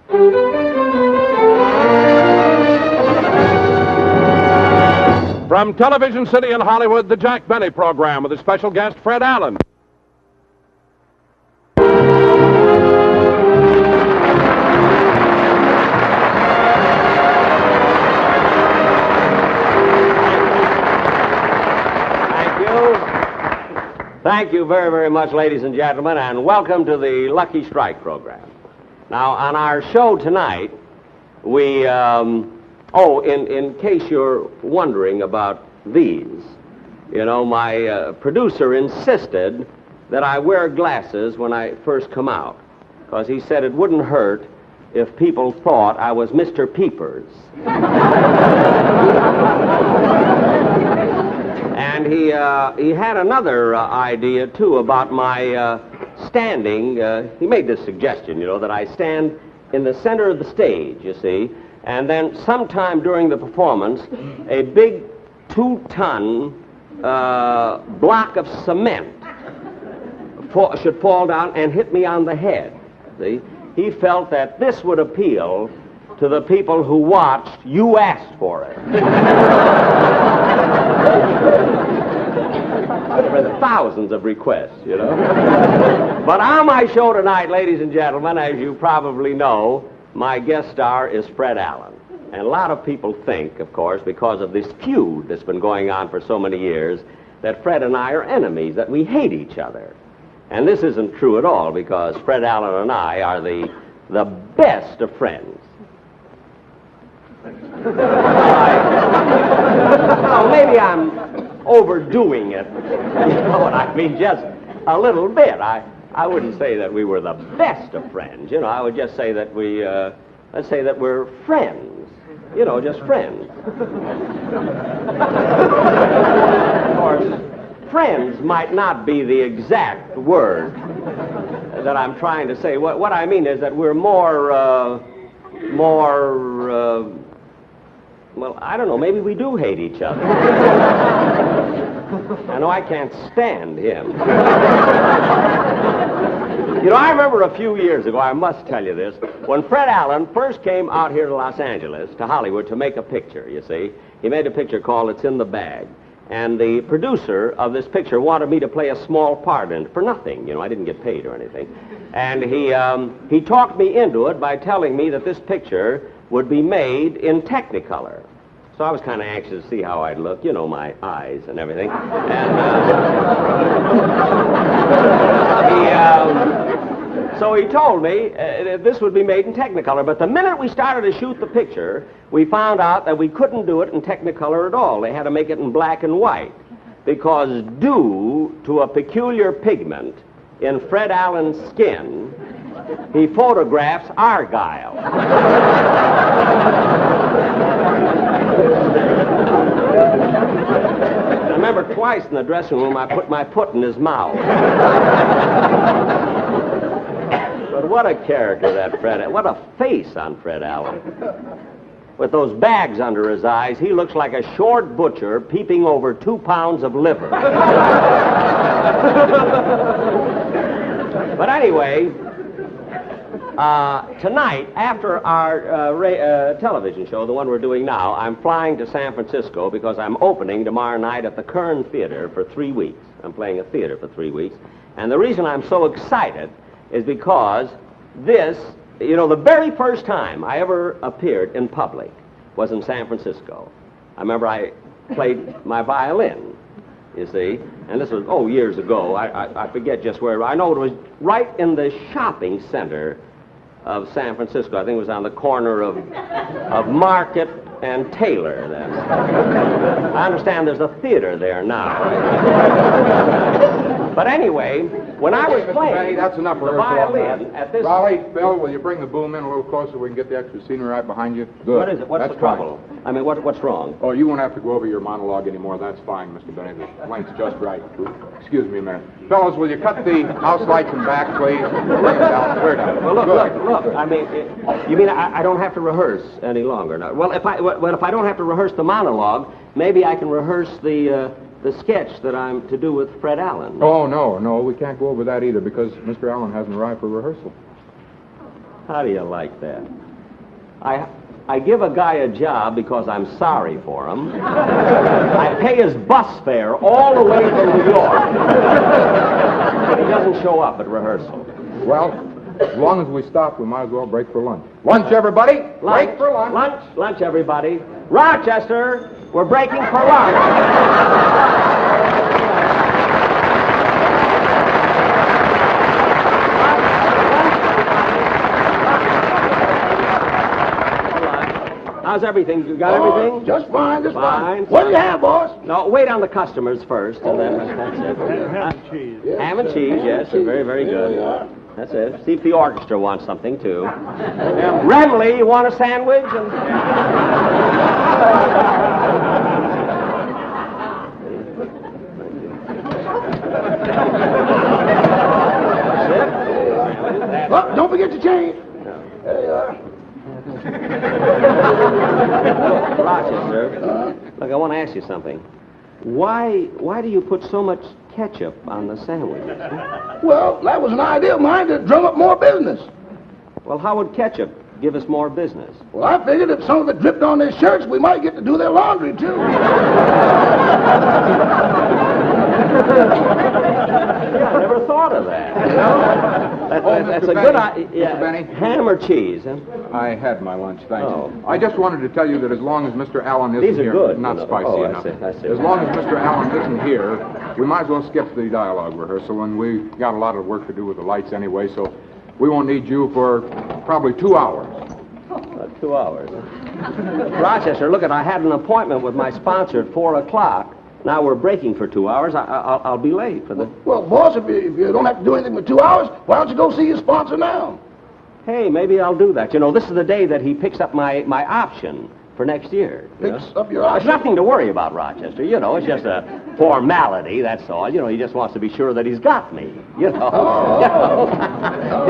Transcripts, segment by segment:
From Television City in Hollywood, the Jack Benny Program with a special guest, Fred Allen. Thank you very, very much, ladies and gentlemen, and welcome to the Lucky Strike program. Now, on our show tonight, we, in case you're wondering about these, you know, my producer insisted that I wear glasses when I first come out, because he said it wouldn't hurt if people thought I was Mr. Peepers. And he had another idea, too, about my standing. He made this suggestion, you know, that I stand in the center of the stage, you see, and then sometime during the performance, a big 2-ton block of cement should fall down and hit me on the head, see? He felt that this would appeal to the people who watched You Asked For It. There were thousands of requests, you know. But on my show tonight, ladies and gentlemen, as you probably know, my guest star is Fred Allen. And a lot of people think, of course, because of this feud that's been going on for so many years, that Fred and I are enemies, that we hate each other. And this isn't true at all, because Fred Allen and I are the best of friends. Well, maybe I'm overdoing it. You know what I mean? Just a little bit. I wouldn't say that we were the best of friends. You know, I would just say that let's say that we're friends. You know, just friends. Of course, friends might not be the exact word that I'm trying to say. What I mean is that we're well, I don't know, maybe we do hate each other. I know I can't stand him. You know, I remember a few years ago, I must tell you this, when Fred Allen first came out here to Los Angeles, to Hollywood, to make a picture, you see. He made a picture called It's in the Bag. And the producer of this picture wanted me to play a small part in it for nothing. You know, I didn't get paid or anything. And he talked me into it by telling me that this picture would be made in Technicolor. So I was kind of anxious to see how I'd look, you know, my eyes and everything. And so he told me this would be made in Technicolor. But the minute we started to shoot the picture, we found out that we couldn't do it in Technicolor at all. They had to make it in black and white, because due to a peculiar pigment in Fred Allen's skin, he photographs Argyle. I remember twice in the dressing room I put my foot in his mouth. But what a character that Fred, what a face on Fred Allen. With those bags under his eyes, he looks like a short butcher peeping over 2 pounds of liver. But anyway, tonight, after our television show, the one we're doing now, I'm flying to San Francisco because I'm opening tomorrow night at the Kern Theater for 3 weeks. I'm playing a theater for 3 weeks. And the reason I'm so excited is because this, you know, the very first time I ever appeared in public was in San Francisco. I remember I played my violin, you see, and this was, years ago. I forget just where. I know it was right in the shopping center of San Francisco. I think it was on the corner of Market and Taylor then. I understand there's a theater there now. But anyway, when I was playing Benny, that's enough the violin at this... Raleigh, Bill, will you bring the boom in a little closer so we can get the extra scenery right behind you? Good. What is it? What's that's the trouble? Fine. I mean, what's wrong? Oh, you won't have to go over your monologue anymore. That's fine, Mr. Benny. The length's just right. Excuse me a minute. Fellas, will you cut the house lights and back, please? Well, look. I mean, you mean I don't have to rehearse any longer? No. Well, if I don't have to rehearse the monologue, maybe I can rehearse the sketch that I'm to do with Fred Allen. Oh, no, we can't go over that either because Mr. Allen hasn't arrived for rehearsal. How do you like that? I give a guy a job because I'm sorry for him. I pay his bus fare all the way from New York. But he doesn't show up at rehearsal. Well, as long as we stop, we might as well break for lunch. Lunch, everybody! Break for lunch! Lunch, everybody. Rochester, we're breaking for lunch. How's everything? You got everything? Just fine, just Fine. fine. What do you have, boss? No, wait on the customers first, and then that's it. Ham and cheese. Ham and cheese, yes, very, very good. That's it. See if the orchestra wants something, too. Remley, you want a sandwich? That's it. Oh, don't forget your change. There you are. Rochester, look, I want to ask you something. Why do you put so much ketchup on the sandwiches? Well, that was an idea of mine to drum up more business. Well, how would ketchup give us more business? Well, I figured if some of it dripped on their shirts, we might get to do their laundry, too. Yeah, I never thought of that. You know? That's Mr. a Benny, good idea. Mr. Benny? Ham or cheese? Huh? I had my lunch, thanks. Oh. I just wanted to tell you that as long as Mr. Allen isn't These are here... good, Not you know. spicy Oh, I enough. see, I see. As long as Mr. Allen isn't here, we might as well skip the dialogue rehearsal, and we got a lot of work to do with the lights anyway, so we won't need you for probably 2 hours. 2 hours. Rochester, look, I had an appointment with my sponsor at 4 o'clock. Now we're breaking for 2 hours. I'll be late for the... Well, boss, if you don't have to do anything for 2 hours, why don't you go see your sponsor now? Hey, maybe I'll do that. You know, this is the day that he picks up my option for next year. you Picks know? up your There's option? nothing to worry about, Rochester. You know, it's just a formality, that's all. You know, he just wants to be sure that he's got me. You know,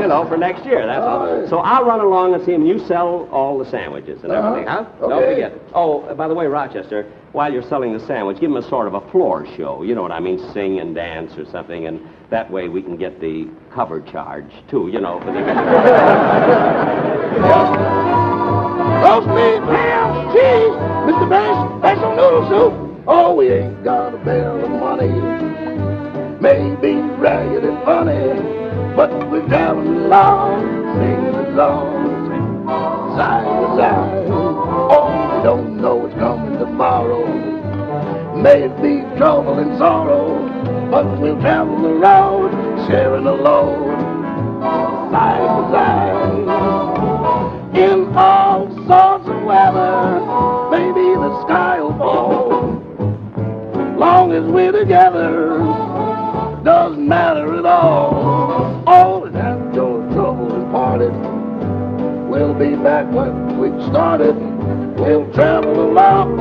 you know, for next year, that's all. So I'll run along and see him. You sell all the sandwiches and everything, huh? Don't Okay. forget. Oh, by the way, Rochester, while you're selling the sandwich, give him a sort of a floor show. You know what I mean? Sing and dance or something, and that way we can get the cover charge, too, you know, for the... Roast beef, ham, cheese, Mr. Benny's special noodle soup. Oh, we ain't got a bill of money. Maybe ragged and funny, but we're traveling along, singing along, side to side. Oh, we don't know what's coming tomorrow. May it be trouble and sorrow, but we'll travel the road, sharing the load, side to side. In all sorts of weather, maybe the sky will fall. Long as we're together, doesn't matter at all. Oh, and after your trouble is parted, we'll be back when we started. We'll travel along,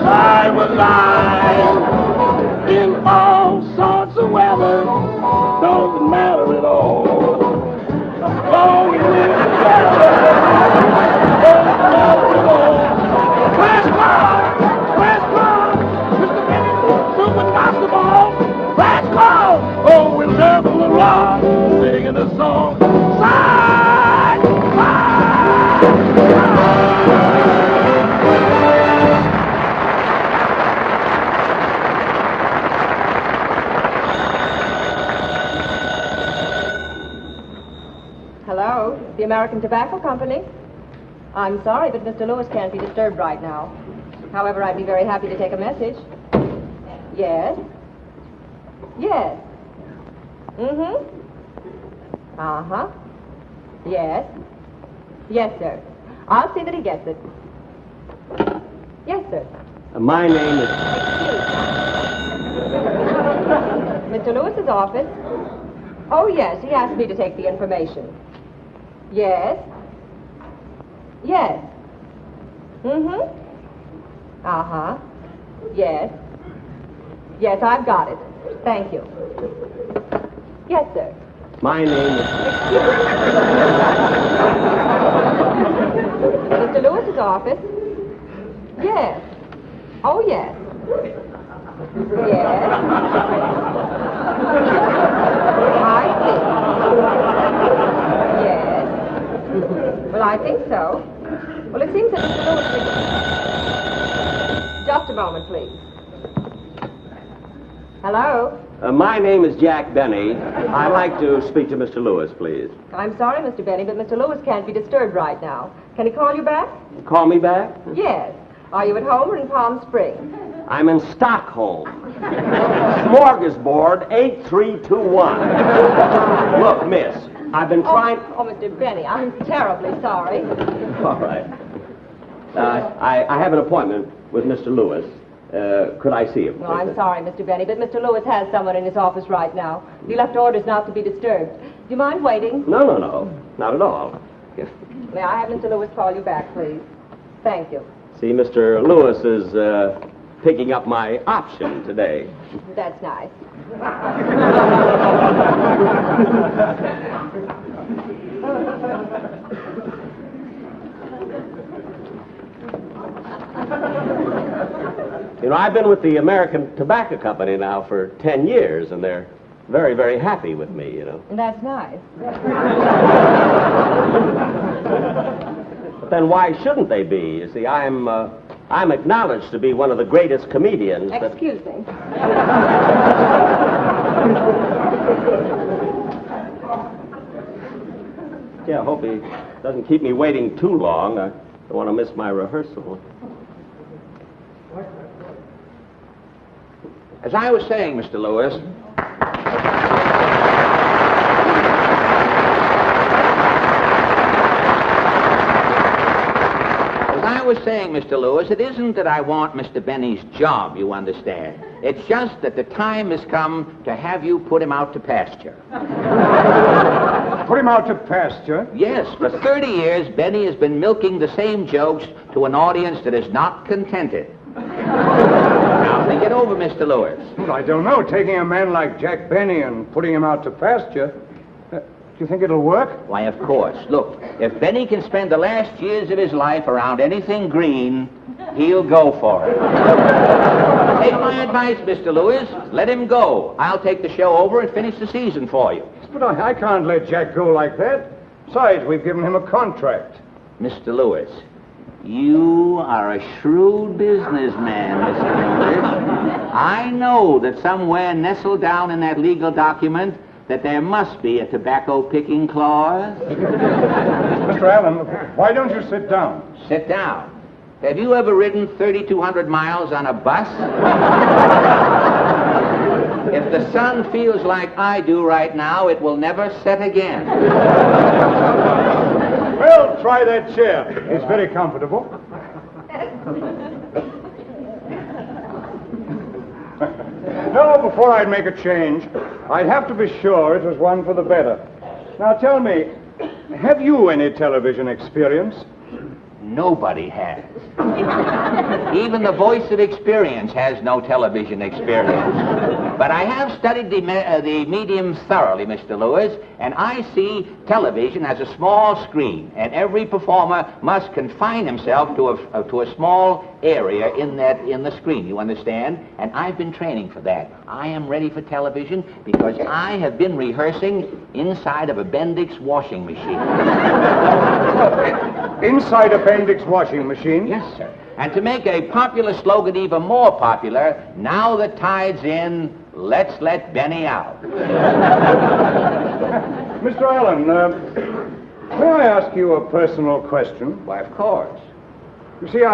side by side. In all sorts of weather, doesn't matter at all. Long as we're together, doesn't matter at all. Class cloud, Mr. Benny, super basketball, class cloud. Oh, we'll travel along, singing a song, side, side, Hello, the American Tobacco Company. I'm sorry, but Mr. Lewis can't be disturbed right now. However, I'd be very happy to take a message. Yes? Yes. Mm-hmm. Uh-huh. Yes. Yes, sir. I'll see that he gets it. Yes, sir. My name is... Mr. Lewis's office? Oh, yes, he asked me to take the information. Yes? Yes. Mm-hmm. Uh-huh. Yes. Yes, I've got it. Thank you. Yes, sir. My name is... Mr. Lewis's office? Yes. Oh, yes. Yes. I see. Well, I think so. Well, it seems that Mr. Lewis... Just a moment, please. Hello? My name is Jack Benny. I'd like to speak to Mr. Lewis, please. I'm sorry, Mr. Benny, but Mr. Lewis can't be disturbed right now. Can he call you back? Call me back? Yes. Are you at home or in Palm Springs? I'm in Stockholm. Smorgasbord 8321. Look, miss, I've been trying... Oh, Mr. Benny, I'm terribly sorry. All right. I have an appointment with Mr. Lewis. Could I see him? No, I'm sorry, Mr. Benny, but Mr. Lewis has someone in his office right now. He left orders not to be disturbed. Do you mind waiting? No. Not at all. May I have Mr. Lewis call you back, please? Thank you. See, Mr. Lewis is picking up my option today. That's nice. You know, I've been with the American Tobacco Company now for 10 years, and they're very, very happy with me, you know. That's nice. But then why shouldn't they be? You see, I'm acknowledged to be one of the greatest comedians. Excuse me. Yeah, I hope he doesn't keep me waiting too long. I don't want to miss my rehearsal. As I was saying, Mr. Lewis, it isn't that I want Mr. Benny's job, you understand. It's just that the time has come to have you put him out to pasture. Put him out to pasture? Yes, for 30 years, Benny has been milking the same jokes to an audience that is not contented. Now, think it over, Mr. Lewis. Well, I don't know. Taking a man like Jack Benny and putting him out to pasture, do you think it'll work? Why, of course. Look, if Benny can spend the last years of his life around anything green, he'll go for it. Take my advice, Mr. Lewis. Let him go. I'll take the show over and finish the season for you. But I can't let Jack go like that. Besides, we've given him a contract. Mr. Lewis, you are a shrewd businessman, Mr. Lewis. I know that somewhere nestled down in that legal document that there must be a tobacco-picking clause. Mr. Allen, why don't you sit down? Sit down. Have you ever ridden 3,200 miles on a bus? If the sun feels like I do right now, it will never set again. Well, try that chair. It's very comfortable. No, before I'd make a change, I'd have to be sure it was one for the better. Now tell me, have you any television experience? Nobody has. Even the voice of experience has no television experience. But I have studied the medium thoroughly, Mr. Lewis, and I see television as a small screen, and every performer must confine himself to a small area in the screen, you understand? And I've been training for that. I am ready for television because I have been rehearsing inside of a Bendix washing machine. Inside a Bendix washing machine? Yes, sir. And to make a popular slogan even more popular, now the tide's in, let's let Benny out. Mr. Allen, may I ask you a personal question? Why, of course. You see,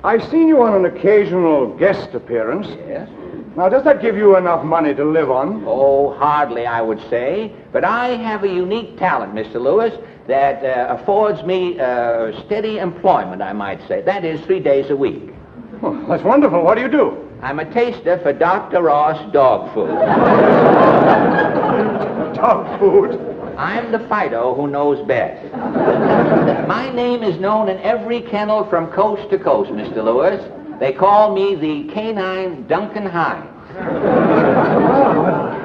I've seen you on an occasional guest appearance. Yes? Now, does that give you enough money to live on? Oh, hardly, I would say. But I have a unique talent, Mr. Lewis, that affords me steady employment, I might say. That is, 3 days a week. Oh, that's wonderful. What do you do? I'm a taster for Dr. Ross dog food. Dog food? I'm the Fido who knows best. My name is known in every kennel from coast to coast, Mr. Lewis. They call me the canine Duncan Hines.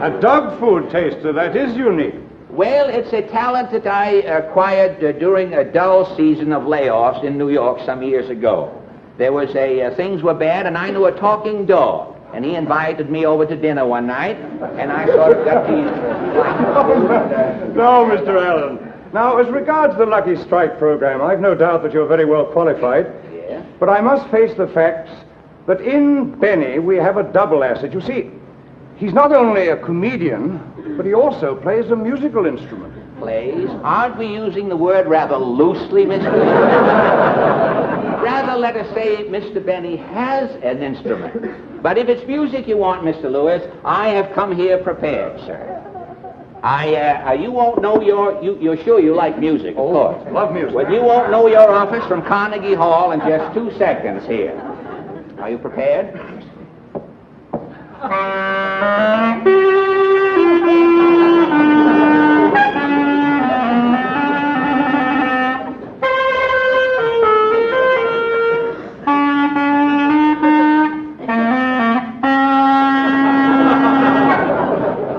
A dog food taster. That is unique. Well, it's a talent that I acquired during a dull season of layoffs in New York some years ago. There was things were bad, and I knew a talking dog. And he invited me over to dinner one night, and I sort of got these... No, Mr. Allen. Now, as regards the Lucky Strike program, I've no doubt that you're very well qualified. Yeah? But I must face the facts that in Benny we have a double asset. You see, he's not only a comedian, but he also plays a musical instrument. Plays? Aren't we using the word rather loosely, Mr. Lewis? Rather, let us say Mr. Benny has an instrument. But if it's music you want, Mr. Lewis, I have come here prepared, sir. You won't know you're sure you like music, of course. Love music. Well, you won't know your office from Carnegie Hall in just 2 seconds here. Are you prepared?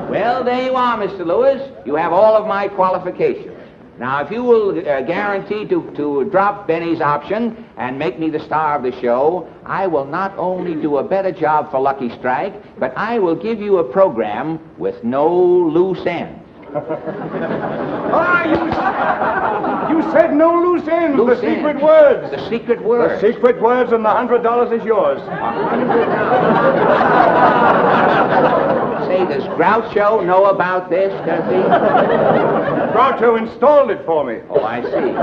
Well, there you are, Mr. Lewis. You have all of my qualifications. Now, if you will guarantee to drop Benny's option and make me the star of the show, I will not only do a better job for Lucky Strike, but I will give you a program with no loose ends. You said no loose ends. Loose the ends. secret words. The secret words. The secret words, and the $100 is yours. Say, does Groucho know about this, does he? Groucho installed it for me. Oh, I see. Well,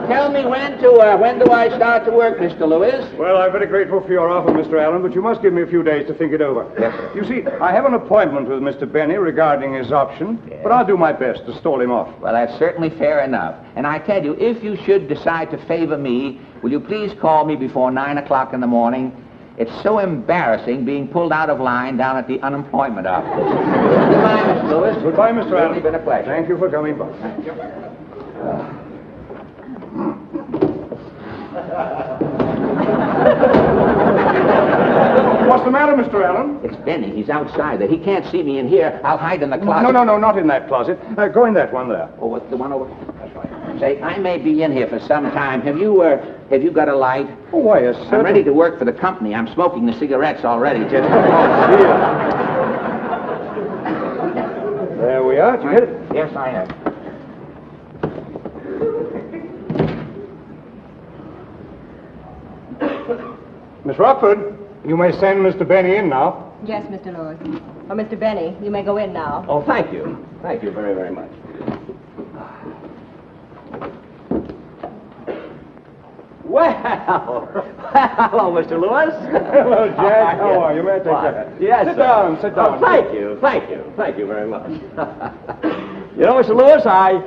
tell me when do I start to work, Mr. Lewis? Well, I'm very grateful for your offer, Mr. Allen, but you must give me a few days to think it over. Yes, sir. You see, I have an appointment with Mr. Benny regarding his option, but I'll do my best to stall him off. Well, that's certainly fair enough. And I tell you, if you should decide to favor me, will you please call me before 9 o'clock in the morning? It's so embarrassing being pulled out of line down at the unemployment office. Goodbye, Mr. Lewis. Goodbye, Mr. Allen. It's been a pleasure. Thank you for coming by. What's the matter, Mr. Allen? It's Benny. He's outside. He can't see me in here. I'll hide in the closet. No, not in that closet. Go in that one there. Oh, what's the one over? That's right. Say, I may be in here for some time. Have you got a light? Oh, why, yes, I'm ready to work for the company. I'm smoking the cigarettes already. Just. There we are. Did you get it? Yes, I have. Miss Rockford, you may send Mr. Benny in now. Yes, Mr. Lewis. Or Mr. Benny, you may go in now. Oh, thank you. Thank you very, very much. Well, hello, Mr. Lewis. Hello, Jack. How are you? May I take that? Yes, Sit sir. down, sit down. Oh, thank you very much. You know, Mr. Lewis, I'll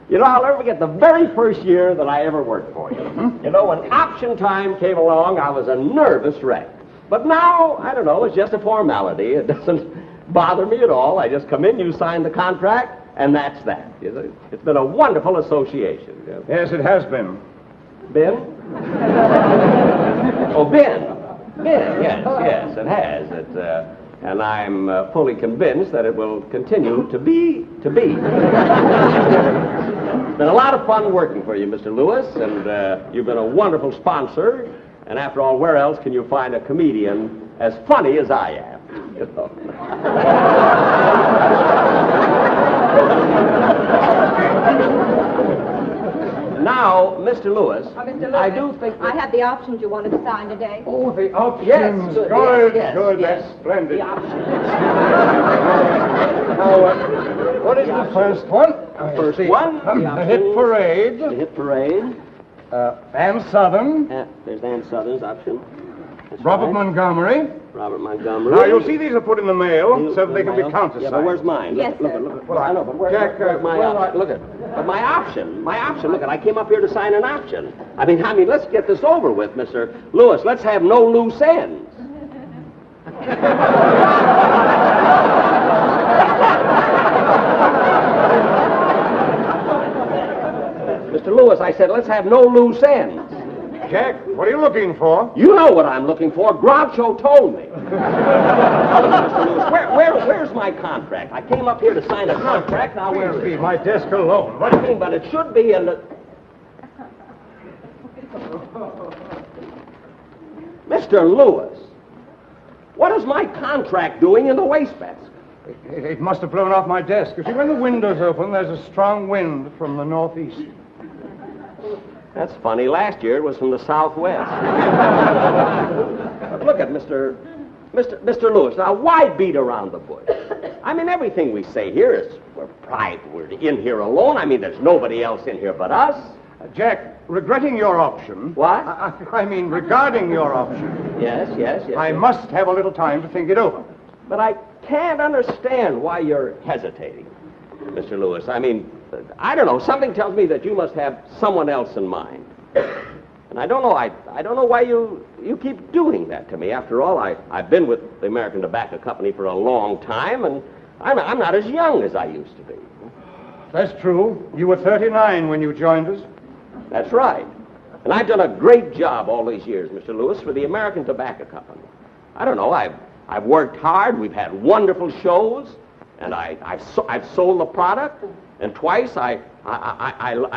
never forget the very first year that I ever worked for you. You know, when option time came along, I was a nervous wreck. But now, I don't know, it's just a formality. It doesn't bother me at all. I just come in, you sign the contract, and that's that. It's been a wonderful association. Yes, it has been. Ben? Oh, Ben. Ben, yes, it has. And I'm fully convinced that it will continue to be. It's been a lot of fun working for you, Mr. Lewis, and you've been a wonderful sponsor. And after all, where else can you find a comedian as funny as I am? You know? Now, Mr. Lewis, Mr. Lewis, I do think I have the options you wanted to sign today. Oh, the options. Yes, good, yes, good. yes. That's splendid. The options. Now, what is the first one? First one, The Hit Parade. The Hit Parade. Ann Southern. There's Ann Southern's option. That's Robert right. Montgomery. Robert Montgomery. Now, you'll see these are put in the mail so that they can be countersigned. Yeah, but where's mine? Yes, look, sir. Look. Well, I know, but where's Jack, my option? Look at. But my option. Look, I came up here to sign an option. I mean, let's get this over with, Mr. Lewis. Let's have no loose ends. Mr. Lewis, I said, let's have no loose ends. Jack, what are you looking for? You know what I'm looking for. Groucho told me. Now, listen, Mr. Lewis, where's my contract? I came up here to sign a contract. Now, where is it? My desk alone. What do you mean? But it should be in the... Mr. Lewis, what is my contract doing in the wastebasket? It must have blown off my desk. You see, when the window's open, there's a strong wind from the northeast. That's funny. Last year it was from the southwest. But look at Mr. Lewis. Now, why beat around the bush? I mean, everything we say here is we're private. We're in here alone. I mean, there's nobody else in here but us. Jack, regretting your option... What? I mean, regarding your option... Yes. I must have a little time to think it over. But I can't understand why you're hesitating, Mr. Lewis. I mean, I don't know. Something tells me that you must have someone else in mind. And I don't know. I don't know why you keep doing that to me. After all, I've been with the American Tobacco Company for a long time, and I'm not as young as I used to be. That's true. You were 39 when you joined us. That's right. And I've done a great job all these years, Mr. Lewis, for the American Tobacco Company. I don't know. I've worked hard. We've had wonderful shows, and I've sold the product. And twice I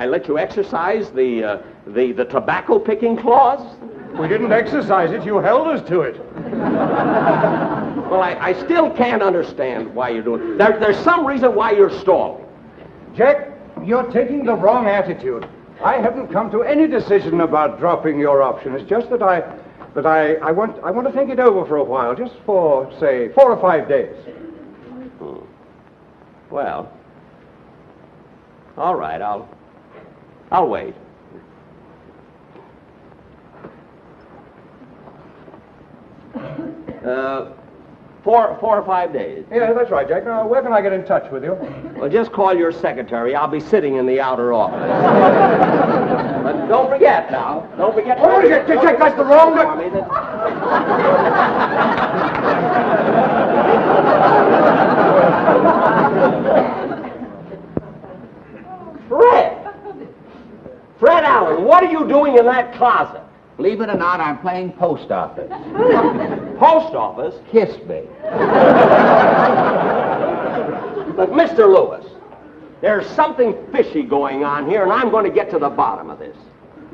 let you exercise the tobacco picking clause. We didn't exercise it. You held us to it. Well, I still can't understand why you're doing it. There's some reason why you're stalling. Jack, you're taking the wrong attitude. I haven't come to any decision about dropping your option. It's just that I want to think it over for a while, just for, say, 4 or 5 days. Well, all right, I'll wait. Four or 5 days. Yeah, that's right, Jack. Now, where can I get in touch with you? Well, just call your secretary. I'll be sitting in the outer office. But don't forget now. Don't forget. Oh, Jack, that's the wrong one. Fred Allen, what are you doing in that closet? Believe it or not, I'm playing post office. Post office? Kiss me. But, Mr. Lewis, there's something fishy going on here, and I'm going to get to the bottom of this.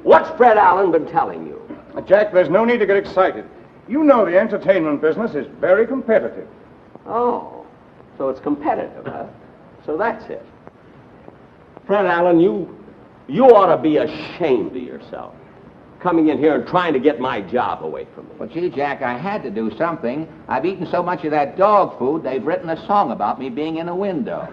What's Fred Allen been telling you? Jack, there's no need to get excited. You know the entertainment business is very competitive. Oh, so it's competitive, huh? So that's it. Fred Allen, you ought to be ashamed of yourself, coming in here and trying to get my job away from me. Well, gee, Jack, I had to do something. I've eaten so much of that dog food, they've written a song about me being in a window.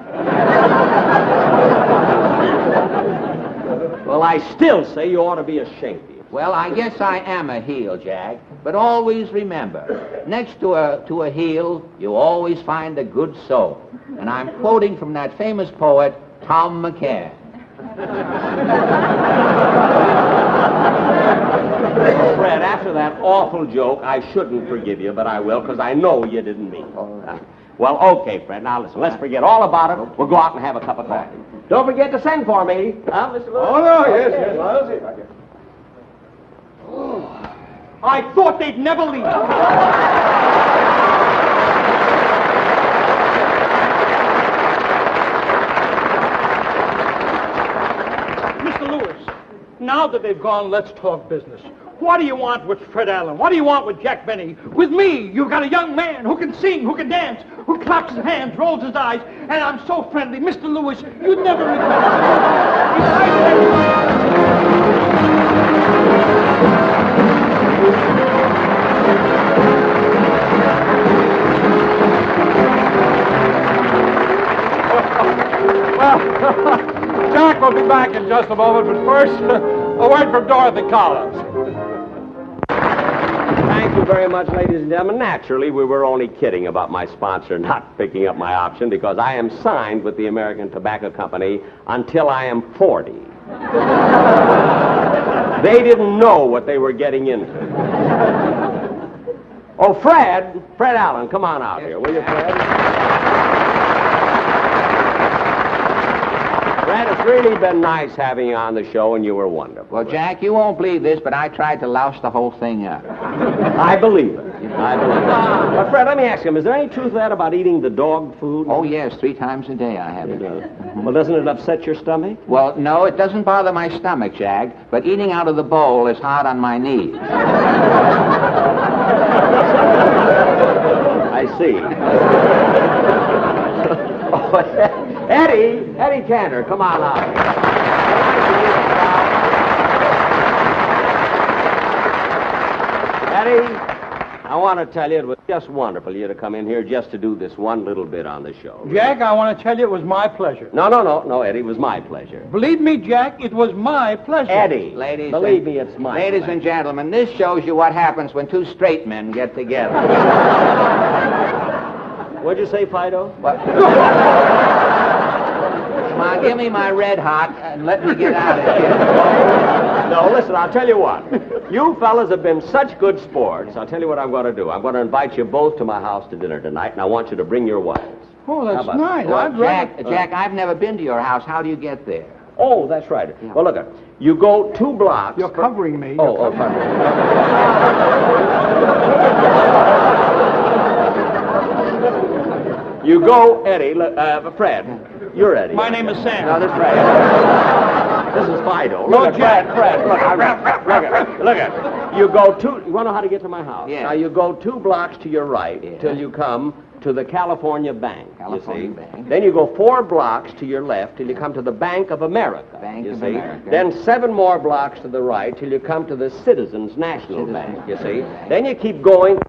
Well, I still say you ought to be ashamed of yourself. Well, I guess I am a heel, Jack. But always remember, next to a heel, you always find a good soul. And I'm quoting from that famous poet, Tom McCann. Fred, after that awful joke, I shouldn't forgive you, but I will, because I know you didn't mean it. Well, okay, Fred, now listen, let's forget all about it. We'll go out and have a cup of coffee. Don't forget to send for me, huh, Mr. Lewis? Oh, no, yes. I'll see if I can. I thought they'd never leave. Mr. Lewis, now that they've gone, let's talk business. What do you want with Fred Allen? What do you want with Jack Benny? With me, you've got a young man who can sing, who can dance, who claps his hands, rolls his eyes, and I'm so friendly. Mr. Lewis, you'd never regret Well, Jack will be back in just a moment, but first, a word from Dorothy Collins. Thank you very much, ladies and gentlemen. Naturally, we were only kidding about my sponsor not picking up my option because I am signed with the American Tobacco Company until I am 40. They didn't know what they were getting into. Oh, Fred Allen, come on out here, will you, Fred? Fred, it's really been nice having you on the show, and you were wonderful. Well, Jack, you won't believe this, but I tried to louse the whole thing up. I believe it. But, Fred, let me ask you, is there any truth to that about eating the dog food? Oh, yes, 3 times a day I have it. Well, doesn't it upset your stomach? Well, no, it doesn't bother my stomach, Jack, but eating out of the bowl is hard on my knees. I see. Eddie Cantor, come on out. Eddie, I want to tell you, it was just wonderful you to come in here just to do this one little bit on the show. Jack, I want to tell you it was my pleasure. No, Eddie, it was my pleasure. Believe me, Jack, it was my pleasure. Eddie, Ladies believe me, it's my Ladies pleasure. and gentlemen, this shows you what happens when two straight men get together. What'd you say, Fido? Come on, give me my red hot and let me get out of here. No, listen, I'll tell you what. You fellas have been such good sports. I'll tell you what I'm going to do. I'm going to invite you both to my house to dinner tonight, and I want you to bring your wives. Oh, How that's about nice. that? I'd rather... Jack, I've never been to your house. How do you get there? Oh, that's right. Well, look, you go 2 blocks. You're covering me. Oh, pardon. You go, Eddie, Fred. You're Eddie. My name is Sam. No, this is Fred. This is Fido. No, Look Jack. at Fred. Look at. You go 2. You want to know how to get to my house? Yeah. Now you go 2 blocks to your right till you come to the California Bank. California you see. Bank. Then you go 4 blocks to your left till you come to the Bank of America. Bank you of see. America. Then 7 more blocks to the right till you come to the Citizens National Bank. You see. Then you keep going